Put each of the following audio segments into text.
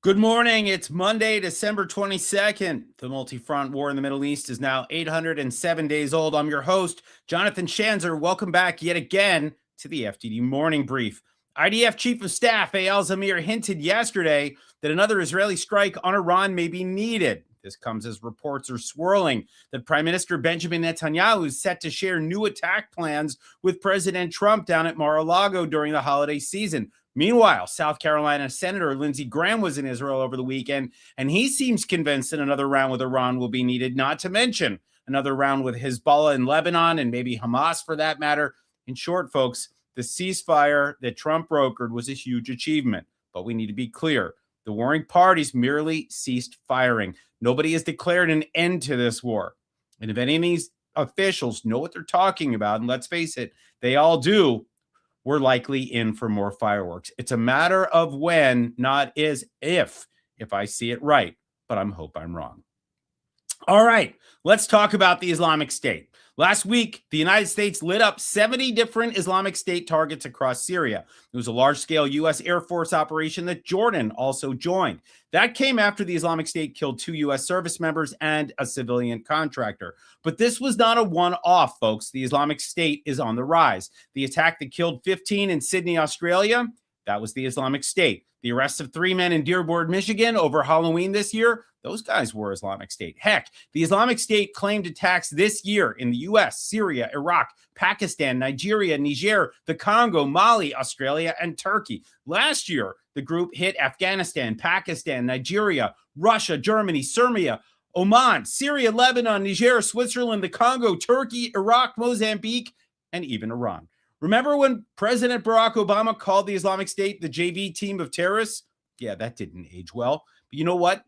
Good morning. It's Monday, December 22nd. The multi-front war in the Middle East is now 807 days old. I'm your host, Jonathan Schanzer. Welcome back yet again to the FTD Morning Brief. IDF Chief of Staff Eyal Zamir hinted yesterday that another Israeli strike on Iran may be needed. This comes as reports are swirling that Prime Minister Benjamin Netanyahu is set to share new attack plans with President Trump down at Mar-a-Lago during the holiday season. Meanwhile, South Carolina Senator Lindsey Graham was in Israel over the weekend, and he seems convinced that another round with Iran will be needed, not to mention another round with Hezbollah in Lebanon and maybe Hamas for that matter. In short, folks, the ceasefire that Trump brokered was a huge achievement, but we need to be clear. The warring parties merely ceased firing. Nobody has declared an end to this war. And if any of these officials know what they're talking about, and let's face it, they all do, we're likely in for more fireworks. It's a matter of when, not if I see it right, but I hope I'm wrong. All right, let's talk about the Islamic State. Last week, the United States lit up 70 different Islamic State targets across Syria. It was a large-scale U.S. Air Force operation that Jordan also joined. That came after the Islamic State killed 2 U.S. service members and a civilian contractor. But this was not a one-off, folks. The Islamic State is on the rise. The attack that killed 15 in Sydney, Australia, that was the Islamic State. The arrest of 3 men in Dearborn, Michigan over Halloween this year, those guys were Islamic State. Heck, the Islamic State claimed attacks this year in the U.S., Syria, Iraq, Pakistan, Nigeria, Niger, the Congo, Mali, Australia, and Turkey. Last year, the group hit Afghanistan, Pakistan, Nigeria, Russia, Germany, Serbia, Oman, Syria, Lebanon, Niger, Switzerland, the Congo, Turkey, Iraq, Mozambique, and even Iran. Remember when President Barack Obama called the Islamic State the JV team of terrorists? Yeah, that didn't age well. But you know what?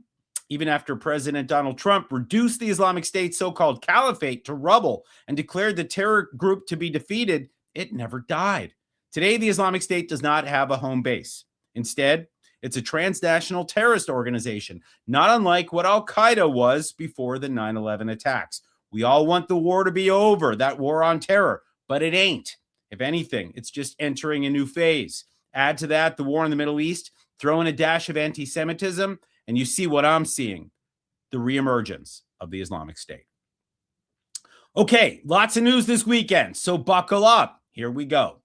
Even after President Donald Trump reduced the Islamic State's so-called caliphate to rubble and declared the terror group to be defeated, it never died. Today, the Islamic State does not have a home base. Instead, it's a transnational terrorist organization, not unlike what Al-Qaeda was before the 9/11 attacks. We all want the war to be over, that war on terror, but it ain't. If anything, it's just entering a new phase. Add to that the war in the Middle East, throw in a dash of anti-Semitism, and you see what I'm seeing, the reemergence of the Islamic State. Okay, lots of news this weekend, so buckle up. Here we go.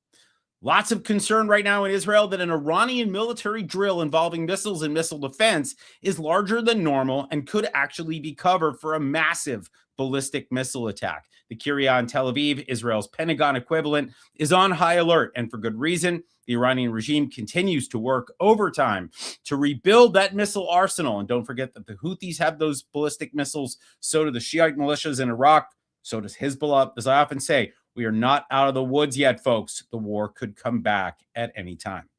Lots of concern right now in Israel that an Iranian military drill involving missiles and missile defense is larger than normal and could actually be cover for a massive ballistic missile attack. The Kiryat in Tel Aviv, Israel's Pentagon equivalent, is on high alert, and for good reason. The Iranian regime continues to work overtime to rebuild that missile arsenal. And don't forget that the Houthis have those ballistic missiles. So do the Shiite militias in Iraq. So does Hezbollah. As I often say, we are not out of the woods yet, folks. The war could come back at any time.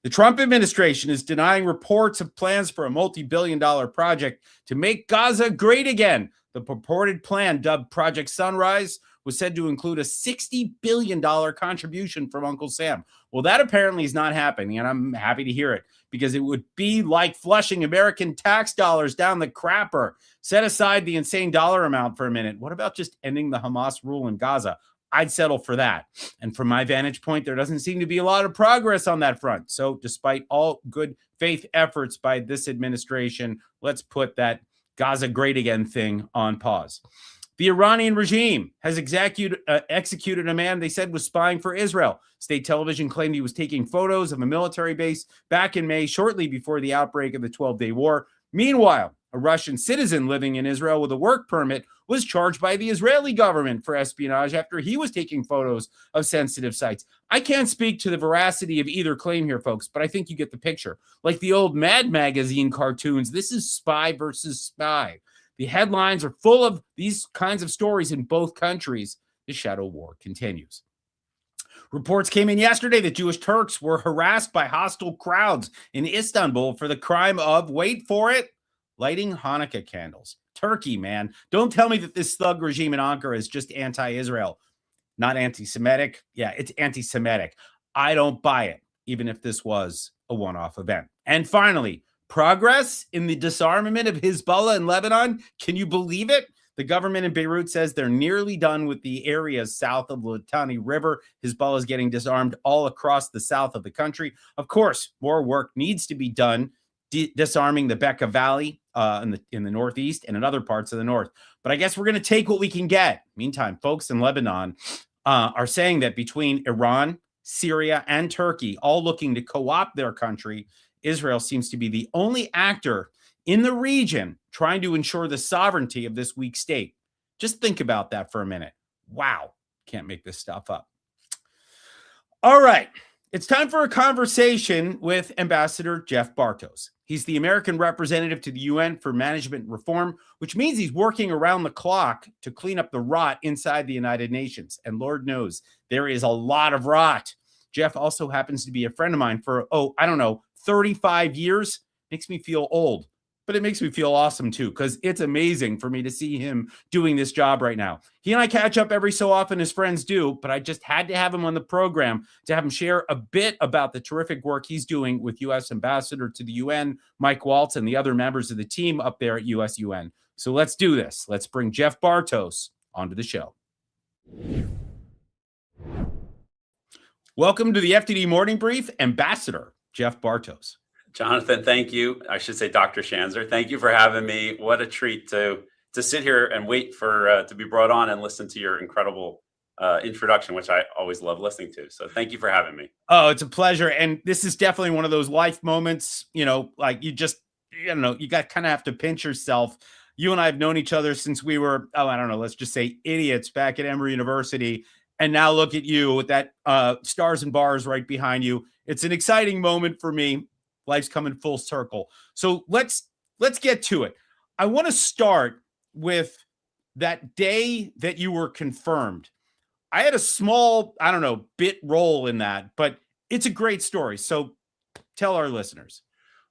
The Trump administration is denying reports of plans for a multi-billion-dollar project to make Gaza great again. The purported plan, dubbed Project Sunrise, was said to include a $60 billion contribution from Uncle Sam. Well, that apparently is not happening, and I'm happy to hear it, because it would be like flushing American tax dollars down the crapper. Set aside the insane dollar amount for a minute. What about just ending the Hamas rule in Gaza? I'd settle for that. And from my vantage point, there doesn't seem to be a lot of progress on that front. So despite all good faith efforts by this administration, let's put that Gaza great again thing on pause. The Iranian regime has executed a man they said was spying for Israel. State television claimed he was taking photos of a military base back in May, shortly before the outbreak of the 12-day war. Meanwhile, a Russian citizen living in Israel with a work permit was charged by the Israeli government for espionage after he was taking photos of sensitive sites. I can't speak to the veracity of either claim here, folks, but I think you get the picture. Like the old Mad Magazine cartoons, this is spy versus spy. The headlines are full of these kinds of stories in both countries. The shadow war continues. Reports came in yesterday that Jewish Turks were harassed by hostile crowds in Istanbul for the crime of, wait for it, lighting Hanukkah candles. Turkey, man. Don't tell me that this thug regime in Ankara is just anti-Israel, not anti-Semitic. Yeah, it's anti-Semitic. I don't buy it, even if this was a one-off event. And finally, progress in the disarmament of Hezbollah in Lebanon. Can you believe it? The government in Beirut says they're nearly done with the areas south of the Litani River. Hezbollah is getting disarmed all across the south of the country. Of course, more work needs to be done disarming the Bekaa Valley in the Northeast and in other parts of the North. But I guess we're going to take what we can get. Meantime, folks in Lebanon are saying that between Iran, Syria, and Turkey, all looking to co-opt their country, Israel seems to be the only actor in the region trying to ensure the sovereignty of this weak state. Just think about that for a minute. Wow. Can't make this stuff up. All right. It's time for a conversation with Ambassador Jeff Bartos. He's the American representative to the UN for management reform, which means he's working around the clock to clean up the rot inside the United Nations. And Lord knows there is a lot of rot. Jeff also happens to be a friend of mine for, 35 years. Makes me feel old, but it makes me feel awesome too, because it's amazing for me to see him doing this job right now. He and I catch up every so often as friends do, but I just had to have him on the program to have him share a bit about the terrific work he's doing with U.S. Ambassador to the UN, Mike Waltz, and the other members of the team up there at USUN. So let's do this. Let's bring Jeff Bartos onto the show. Welcome to the FTD Morning Brief, Ambassador Jeff Bartos. Jonathan, thank you. I should say Dr. Schanzer. Thank you for having me. What a treat to sit here and wait for to be brought on and listen to your incredible introduction, which I always love listening to. So thank you for having me. Oh, it's a pleasure. And this is definitely one of those life moments, like you got kind of have to pinch yourself. You and I have known each other since we were, let's just say idiots back at Emory University. And now look at you with that stars and bars right behind you. It's an exciting moment for me. Life's coming full circle. So let's get to it. I want to start with that day that you were confirmed. I had a small, bit role in that, but it's a great story. So tell our listeners.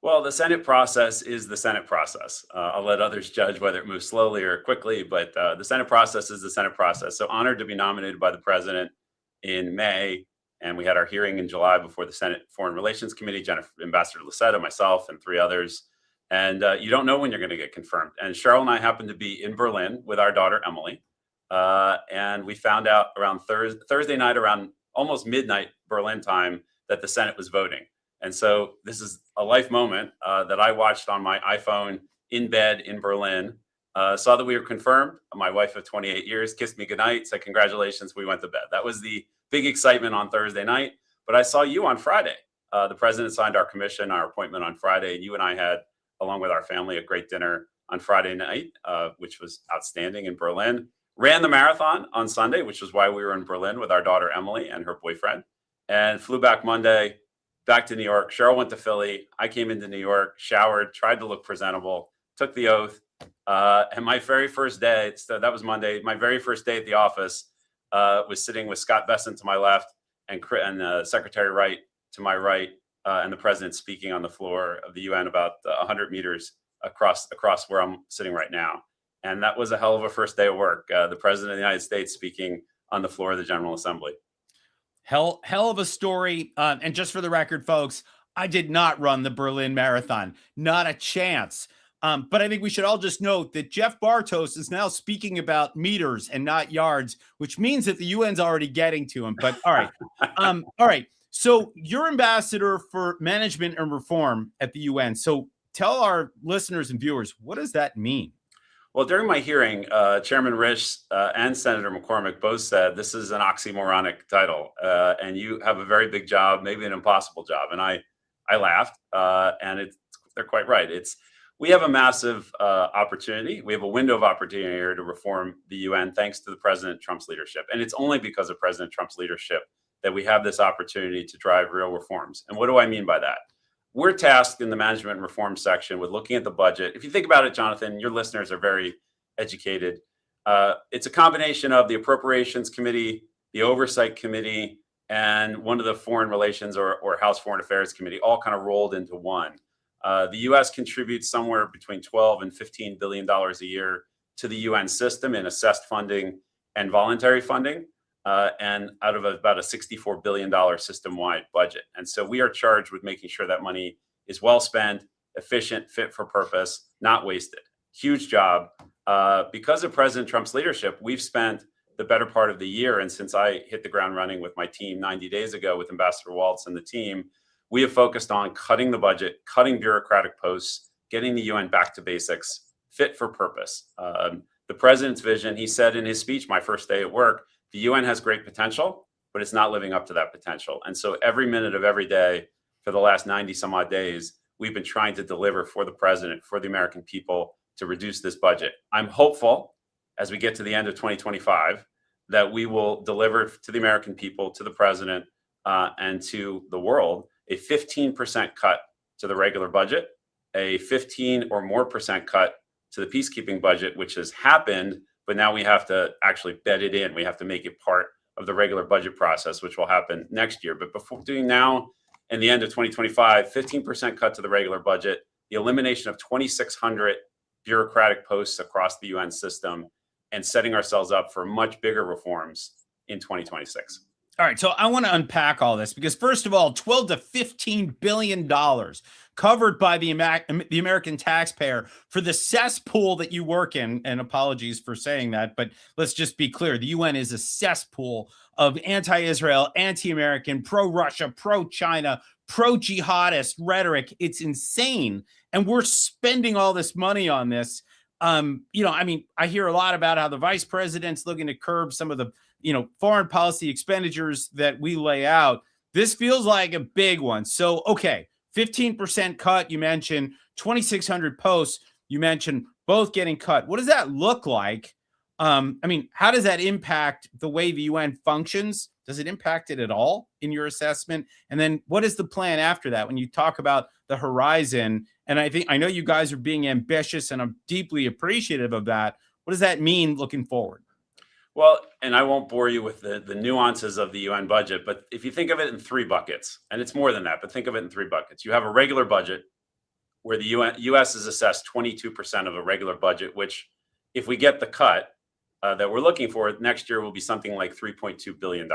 Well, the Senate process is the Senate process. I'll let others judge whether it moves slowly or quickly, but the Senate process is the Senate process. So honored to be nominated by the president in May. And we had our hearing in July before the Senate Foreign Relations Committee, Ambassador Lucetta, myself, and 3 others. And you don't know when you're going to get confirmed. And Cheryl and I happened to be in Berlin with our daughter, Emily. And we found out around Thursday night, around almost midnight Berlin time, that the Senate was voting. And so this is a life moment that I watched on my iPhone in bed in Berlin. Saw that we were confirmed. My wife of 28 years kissed me goodnight, said congratulations, we went to bed. That was the big excitement on Thursday night. But I saw you on Friday. The president signed our commission, our appointment on Friday. And you and I had, along with our family, a great dinner on Friday night, which was outstanding in Berlin. Ran the marathon on Sunday, which was why we were in Berlin with our daughter, Emily, and her boyfriend. And flew back Monday, back to New York. Cheryl went to Philly. I came into New York, showered, tried to look presentable, took the oath. And my very first day, so that was Monday, my very first day at the office, was sitting with Scott Bessent to my left and Secretary Wright to my right, and the president speaking on the floor of the UN about 100 meters across where I'm sitting right now. And that was a hell of a first day of work. The president of the United States speaking on the floor of the General Assembly. Hell of a story. And just for the record, folks, I did not run the Berlin Marathon. Not a chance. But I think we should all just note that Jeff Bartos is now speaking about meters and not yards, which means that the UN's already getting to him. But all right. All right. So you're ambassador for management and reform at the UN. So tell our listeners and viewers, what does that mean? Well, during my hearing, Chairman Risch and Senator McCormick both said this is an oxymoronic title, and you have a very big job, maybe an impossible job. And I laughed, and they're quite right. We have a massive opportunity. We have a window of opportunity here to reform the UN, thanks to the President Trump's leadership. And it's only because of President Trump's leadership that we have this opportunity to drive real reforms. And what do I mean by that? We're tasked in the management and reform section with looking at the budget. If you think about it, Jonathan, your listeners are very educated. It's a combination of the Appropriations Committee, the Oversight Committee, and one of the Foreign Relations or House Foreign Affairs Committee, all kind of rolled into one. The U.S. contributes somewhere between $12 and $15 billion a year to the UN system in assessed funding and voluntary funding, and out of about a $64 billion system-wide budget. And so we are charged with making sure that money is well spent, efficient, fit for purpose, not wasted. Huge job. Because of President Trump's leadership, we've spent the better part of the year, and since I hit the ground running with my team 90 days ago with Ambassador Waltz and the team, we have focused on cutting the budget, cutting bureaucratic posts, getting the UN back to basics, fit for purpose. The president's vision, he said in his speech, my first day at work, the UN has great potential, but it's not living up to that potential. And so every minute of every day for the last 90 some odd days, we've been trying to deliver for the president, for the American people, to reduce this budget. I'm hopeful as we get to the end of 2025 that we will deliver to the American people, to the president, and to the world a 15% cut to the regular budget, a 15 or more percent cut to the peacekeeping budget, which has happened, but now we have to actually bed it in. We have to make it part of the regular budget process, which will happen next year. But before doing now and the end of 2025, 15% cut to the regular budget, the elimination of 2,600 bureaucratic posts across the UN system, and setting ourselves up for much bigger reforms in 2026. All right, so I want to unpack all this because, first of all, $12 to $15 billion covered by the American taxpayer for the cesspool that you work in. And apologies for saying that, but let's just be clear. The UN is a cesspool of anti-Israel, anti-American, pro-Russia, pro-China, pro-jihadist rhetoric. It's insane. And we're spending all this money on this. I mean, I hear a lot about how the vice president's looking to curb some of the foreign policy expenditures that we lay out. This feels like a big one. So, okay, 15% cut, you mentioned 2,600 posts, you mentioned both getting cut. What does that look like? I mean, how does that impact the way the UN functions? Does it impact it at all in your assessment? And then what is the plan after that when you talk about the horizon? And I know you guys are being ambitious, and I'm deeply appreciative of that. What does that mean looking forward? Well, and I won't bore you with the nuances of the UN budget, but if you think of it in three buckets, and it's more than that, but think of it in three buckets. You have a regular budget where the US is assessed 22% of a regular budget, which if we get the cut that we're looking for, next year will be something like $3.2 billion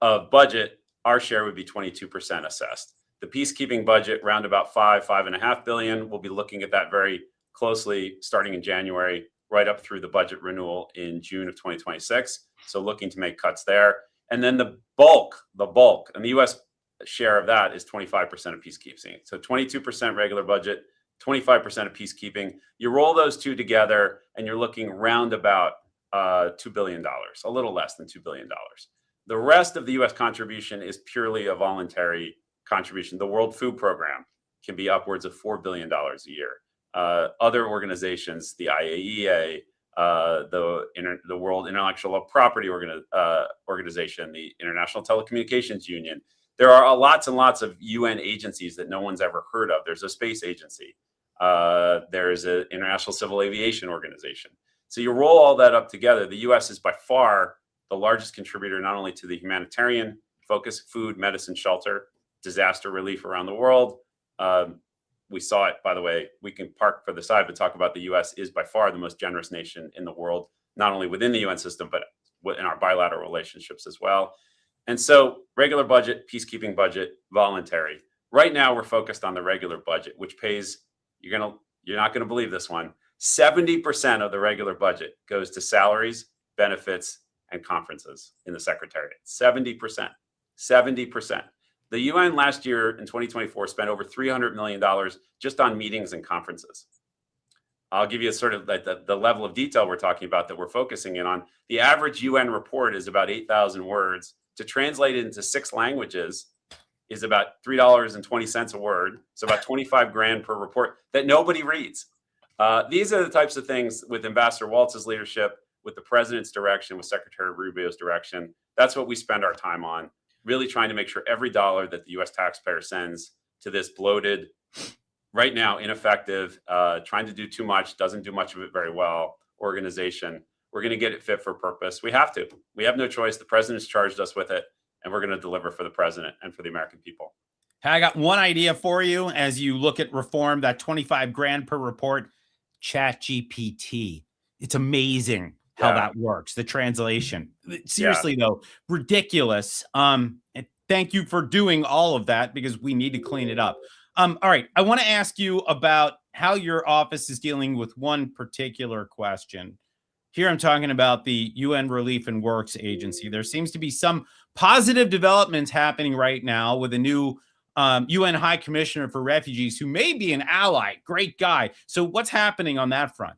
of budget. Our share would be 22% assessed. The peacekeeping budget, round about $5.5 billion. We'll be looking at that very closely starting in January, right up through the budget renewal in June of 2026. So looking to make cuts there. And then the bulk, and the US share of that is 25% of peacekeeping. So 22% regular budget, 25% of peacekeeping. You roll those two together and you're looking round about $2 billion, a little less than $2 billion. The rest of the US contribution is purely a voluntary contribution. The World Food Program can be upwards of $4 billion a year. Other organizations, the IAEA, the World Intellectual Property Organization, the International Telecommunications Union. There are lots and lots of UN agencies that no one's ever heard of. There's a space agency. There's an International Civil Aviation Organization. So you roll all that up together. The US is by far the largest contributor, not only to the humanitarian focus, food, medicine, shelter, disaster relief around the world. We saw it, by the way, we can park for the side, but talk about the US is by far the most generous nation in the world, not only within the UN system, but in our bilateral relationships as well. And so regular budget, peacekeeping budget, voluntary. Right now, we're focused on the regular budget, which pays, you're not going to believe this one, 70% of the regular budget goes to salaries, benefits, and conferences in the Secretariat. 70%. The UN last year in 2024 spent over $300 million just on meetings and conferences. I'll give you a sort of like the level of detail we're talking about that we're focusing in on. The average UN report is about 8,000 words. To translate it into 6 languages is about $3.20 a word. So about 25 grand per report that nobody reads. These are the types of things with Ambassador Waltz's leadership, with the president's direction, with Secretary Rubio's direction. That's what we spend our time on, really trying to make sure every dollar that the US taxpayer sends to this bloated, right now ineffective, trying to do too much, doesn't do much of it very well, organization, we're going to get it fit for purpose. We have to. We have no choice. The president's charged us with it, and we're going to deliver for the president and for the American people. I got one idea for you as you look at reform, that 25 grand per report, ChatGPT. It's amazing how that works, the translation. Seriously, though, ridiculous. And thank you for doing all of that because we need to clean it up. All right, I want to ask you about how your office is dealing with one particular question. Here I'm talking about the UN Relief and Works Agency. There seems to be some positive developments happening right now with a new UN High Commissioner for Refugees, who may be an ally. Great guy. So what's happening on that front?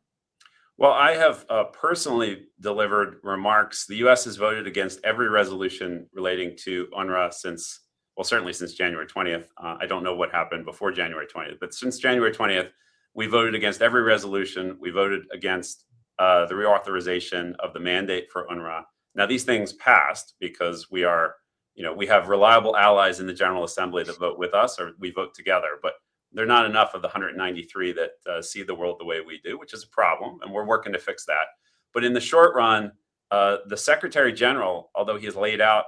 Well, I have personally delivered remarks. The U.S. has voted against every resolution relating to UNRWA since, well, certainly since January 20th. I don't know what happened before January 20th, but since January 20th, we voted against every resolution. We voted against the reauthorization of the mandate for UNRWA. Now, these things passed because we are, we have reliable allies in the General Assembly that vote with us, or we vote together. But they're not enough of the 193 that see the world the way we do, which is a problem, and we're working to fix that. But in the short run, the Secretary General, although he has laid out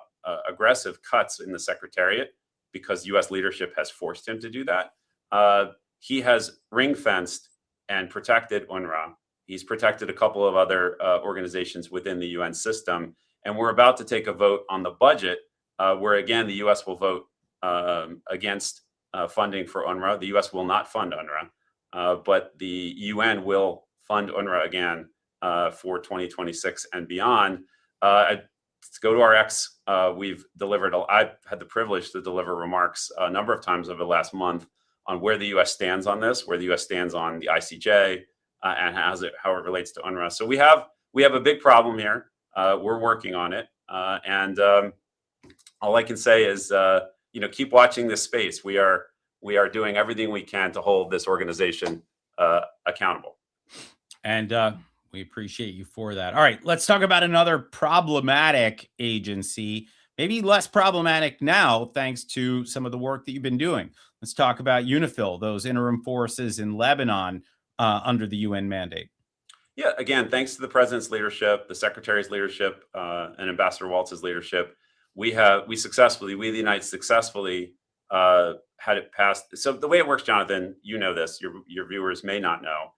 aggressive cuts in the Secretariat because U.S. leadership has forced him to do that, he has ring-fenced and protected UNRWA. He's protected a couple of other organizations within the UN system, and we're about to take a vote on the budget where, again, the U.S. will vote against funding for UNRWA. The U.S. will not fund UNRWA, but the UN will fund UNRWA again for 2026 and beyond. Let's go to our X. We've delivered, I've had the privilege to deliver remarks a number of times over the last month on where the U.S. stands on this, where the U.S. stands on the ICJ, and how it relates to UNRWA. So we have a big problem here. We're working on it, and all I can say is, keep watching this space. We are doing everything we can to hold this organization accountable. And we appreciate you for that. All right, let's talk about another problematic agency, maybe less problematic now, thanks to some of the work that you've been doing. Let's talk about UNIFIL, those interim forces in Lebanon under the UN mandate. Yeah, again, thanks to the president's leadership, the secretary's leadership, and Ambassador Waltz's leadership, we, the United States, successfully had it passed. So the way it works, Jonathan, you know this, your viewers may not know.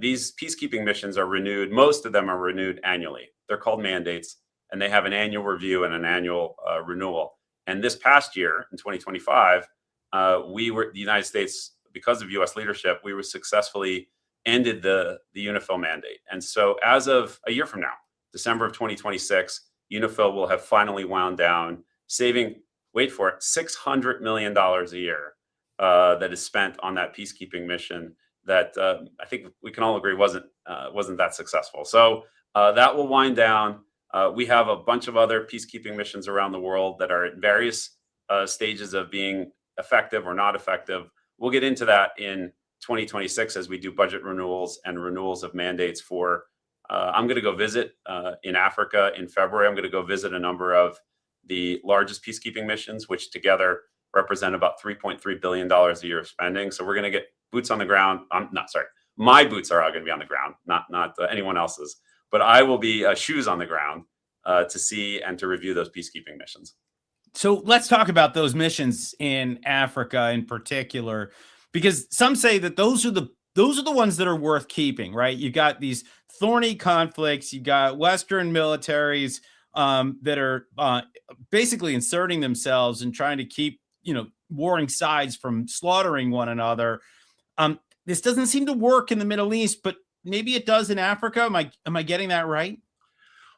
These peacekeeping missions are renewed. Most of them are renewed annually. They're called mandates, and they have an annual review and an annual renewal. And this past year, in 2025, the United States, because of U.S. leadership, we were successfully ended the UNIFIL mandate. And so as of a year from now, December of 2026, UNIFIL will have finally wound down, saving, wait for it, $600 million a year that is spent on that peacekeeping mission that I think we can all agree wasn't that successful. So that will wind down. We have a bunch of other peacekeeping missions around the world that are at various stages of being effective or not effective. We'll get into that in 2026 as we do budget renewals and renewals of mandates for, I'm going to go visit in Africa in February. I'm going to go visit a number of the largest peacekeeping missions, which together represent about $3.3 billion a year of spending. So we're going to get boots on the ground. My boots are all going to be on the ground, not anyone else's, but I will be shoes on the ground to see and to review those peacekeeping missions. So let's talk about those missions in Africa in particular, because some say that those are the ones that are worth keeping, right? You got these thorny conflicts. You got Western militaries that are basically inserting themselves and trying to keep, warring sides from slaughtering one another. This doesn't seem to work in the Middle East, but maybe it does in Africa. Am I getting that right?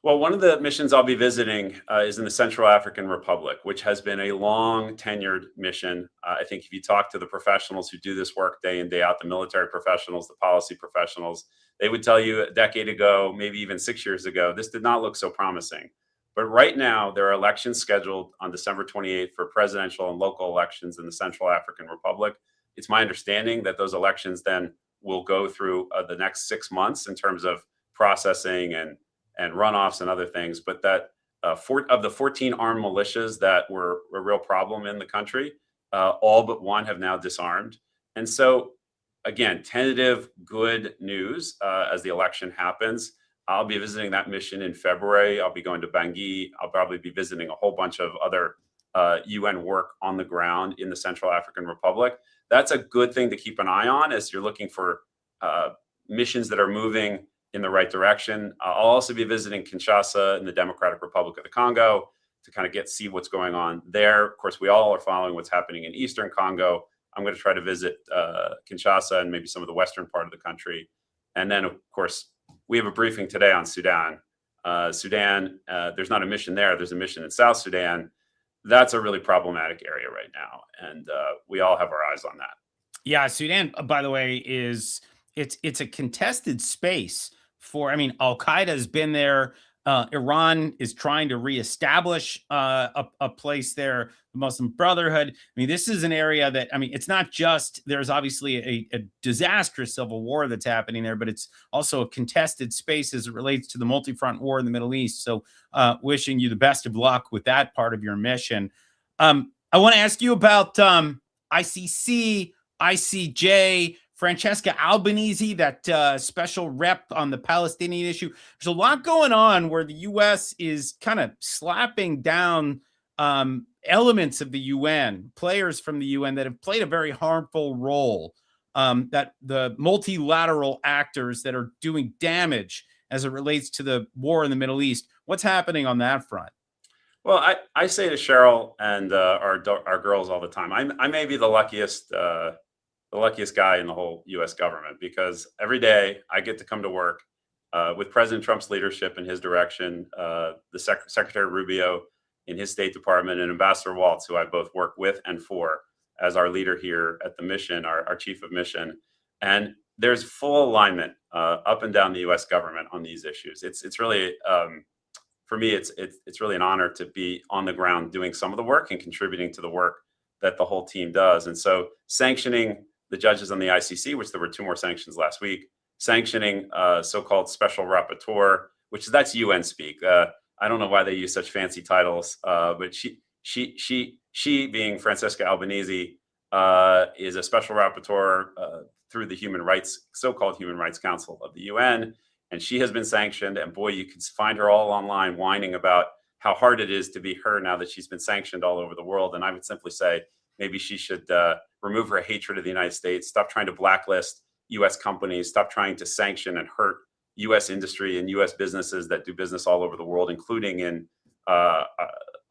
Well, one of the missions I'll be visiting is in the Central African Republic, which has been a long tenured mission. I think if you talk to the professionals who do this work day in, day out, the military professionals, the policy professionals, they would tell you a decade ago, maybe even 6 years ago, this did not look so promising. But right now, there are elections scheduled on December 28th for presidential and local elections in the Central African Republic. It's my understanding that those elections then will go through the next 6 months in terms of processing and runoffs and other things, but that of the 14 armed militias that were a real problem in the country, all but one have now disarmed. And so, again, tentative good news as the election happens. I'll be visiting that mission in February. I'll be going to Bangui. I'll probably be visiting a whole bunch of other UN work on the ground in the Central African Republic. That's a good thing to keep an eye on as you're looking for missions that are moving in the right direction. I'll also be visiting Kinshasa in the Democratic Republic of the Congo to kind of see what's going on there. Of course, we all are following what's happening in Eastern Congo. I'm going to try to visit Kinshasa and maybe some of the Western part of the country. And then, of course, we have a briefing today on Sudan. There's not a mission there. There's a mission in South Sudan. that's a really problematic area right now, and we all have our eyes on that. Yeah, Sudan, by the way, is it's a contested space for. I mean, Al Qaeda has been there. Iran is trying to reestablish a place there. The Muslim Brotherhood. I mean, this is an area that, I mean, it's not just, there's obviously a disastrous civil war that's happening there, but it's also a contested space as it relates to the multi-front war in the Middle East. So, wishing you the best of luck with that part of your mission. I want to ask you about ICC. ICJ, Francesca Albanese, that special rep on the Palestinian issue. There's a lot going on where the U.S. is kind of slapping down elements of the UN, players from the UN that have played a very harmful role, that the multilateral actors that are doing damage as it relates to the war in the Middle East. What's happening on that front? Well, I say to Cheryl and our girls all the time, I may be the luckiest guy in the whole U.S. government, because every day I get to come to work with President Trump's leadership and his direction, the Secretary Rubio in his State Department, and Ambassador Waltz, who I both work with and for as our leader here at the mission, our chief of mission. And there's full alignment up and down the U.S. government on these issues. It's really, for me, it's really an honor to be on the ground doing some of the work and contributing to the work that the whole team does. And so sanctioning the judges on the ICC, which there were 2 more sanctions last week, sanctioning so-called special rapporteur, which that's UN speak. I don't know why they use such fancy titles, but she being Francesca Albanese, is a special rapporteur through the so-called Human Rights Council of the UN, and she has been sanctioned. And boy, you can find her all online whining about how hard it is to be her now that she's been sanctioned all over the world. And I would simply say, maybe she should remove her hatred of the United States, stop trying to blacklist U.S. companies, stop trying to sanction and hurt U.S. industry and U.S. businesses that do business all over the world, including in our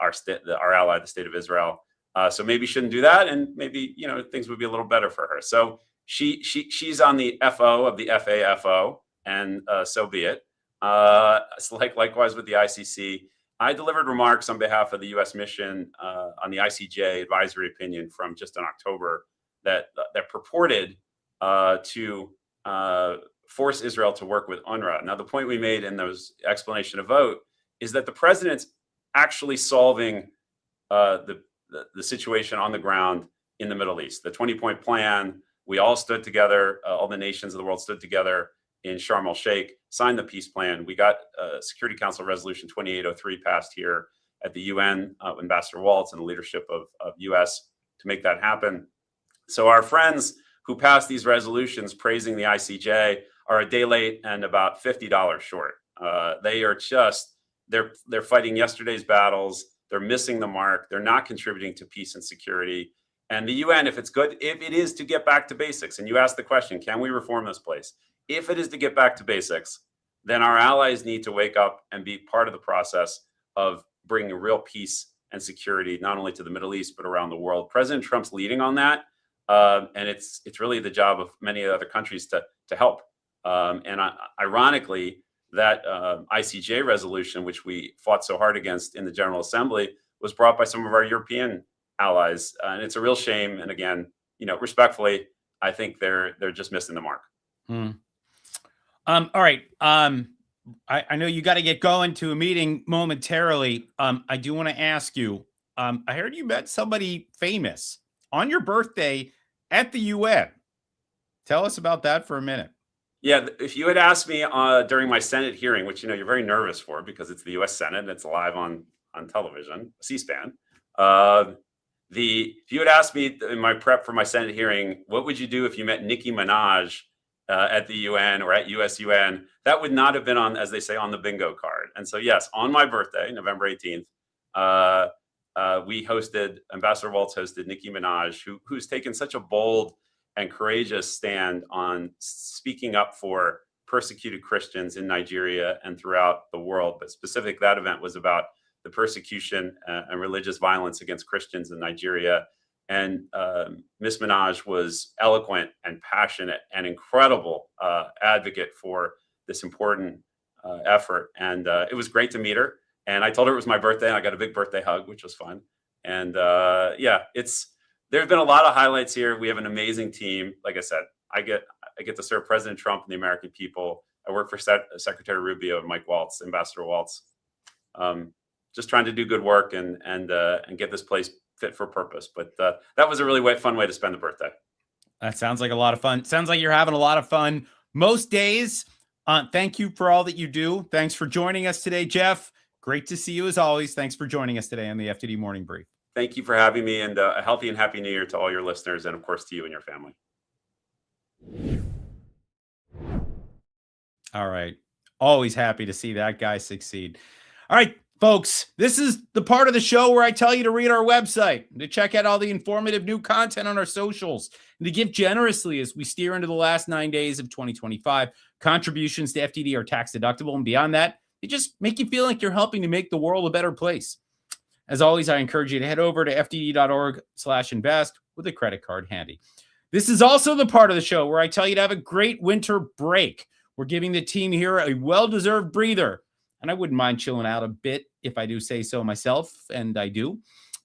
ally, the State of Israel. So maybe shouldn't do that, and maybe things would be a little better for her. So she's on the FO of the FAFO, and so be it. It's likewise with the ICC. I delivered remarks on behalf of the U.S. mission on the ICJ advisory opinion from just in October that purported to force Israel to work with UNRWA. Now, the point we made in those explanation of vote is that the president's actually solving the situation on the ground in the Middle East. The 20-point plan, we all stood together, all the nations of the world stood together in Sharm el-Sheikh, signed the peace plan. We got Security Council Resolution 2803 passed here at the UN, Ambassador Waltz and the leadership of US to make that happen. So our friends who passed these resolutions praising the ICJ are a day late and about $50 short. They are they're fighting yesterday's battles. They're missing the mark. They're not contributing to peace and security. And the UN, if it is to get back to basics, and you asked the question, can we reform this place? If it is to get back to basics, then our allies need to wake up and be part of the process of bringing real peace and security, not only to the Middle East, but around the world. President Trump's leading on that. And it's really the job of many other countries to help. Ironically, that ICJ resolution, which we fought so hard against in the General Assembly, was brought by some of our European allies. And it's a real shame. And again, respectfully, I think they're just missing the mark. All right. I know you got to get going to a meeting momentarily. I do want to ask you, I heard you met somebody famous on your birthday at the UN. Tell us about that for a minute. Yeah, if you had asked me during my Senate hearing, which you're very nervous for because it's the U.S. Senate and it's live on television, C-SPAN. If you had asked me in my prep for my Senate hearing, what would you do if you met Nicki Minaj at the UN or at USUN? That would not have been on, as they say, on the bingo card. And so, yes, on my birthday, November 18th, Ambassador Waltz hosted Nicki Minaj, who's taken such a bold and courageous stand on speaking up for persecuted Christians in Nigeria and throughout the world. But specific, that event was about the persecution and religious violence against Christians in Nigeria. And Miss Minaj was eloquent and passionate and incredible advocate for this important effort. And it was great to meet her. And I told her it was my birthday, and I got a big birthday hug, which was fun. And yeah, there's been a lot of highlights here. We have an amazing team. Like I said, I get to serve President Trump and the American people. I work for Secretary Rubio and Mike Waltz, Ambassador Waltz. Just trying to do good work and get this place fit for purpose. But that was a really fun way to spend the birthday. That sounds like a lot of fun. Sounds like you're having a lot of fun most days. Thank you for all that you do. Thanks for joining us today, Jeff. Great to see you as always. Thanks for joining us today on the FTD Morning Brief. Thank you for having me, and a healthy and happy New Year to all your listeners, and of course to you and your family. All right. Always happy to see that guy succeed. All right, folks, this is the part of the show where I tell you to read our website, to check out all the informative new content on our socials, and to give generously as we steer into the last 9 days of 2025. Contributions to FTD are tax deductible, and beyond that, they just make you feel like you're helping to make the world a better place. As always, I encourage you to head over to ftd.org/invest with a credit card handy. This is also the part of the show where I tell you to have a great winter break. We're giving the team here a well-deserved breather, and I wouldn't mind chilling out a bit if I do say so myself, and I do.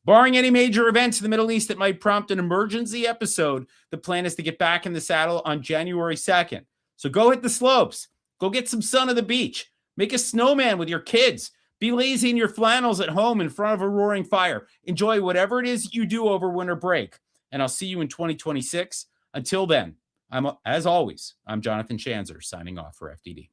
Barring any major events in the Middle East that might prompt an emergency episode, the plan is to get back in the saddle on January 2nd. So go hit the slopes. Go get some sun on the beach. Make a snowman with your kids. Be lazy in your flannels at home in front of a roaring fire. Enjoy whatever it is you do over winter break. And I'll see you in 2026. Until then, as always, I'm Jonathan Schanzer signing off for FTD.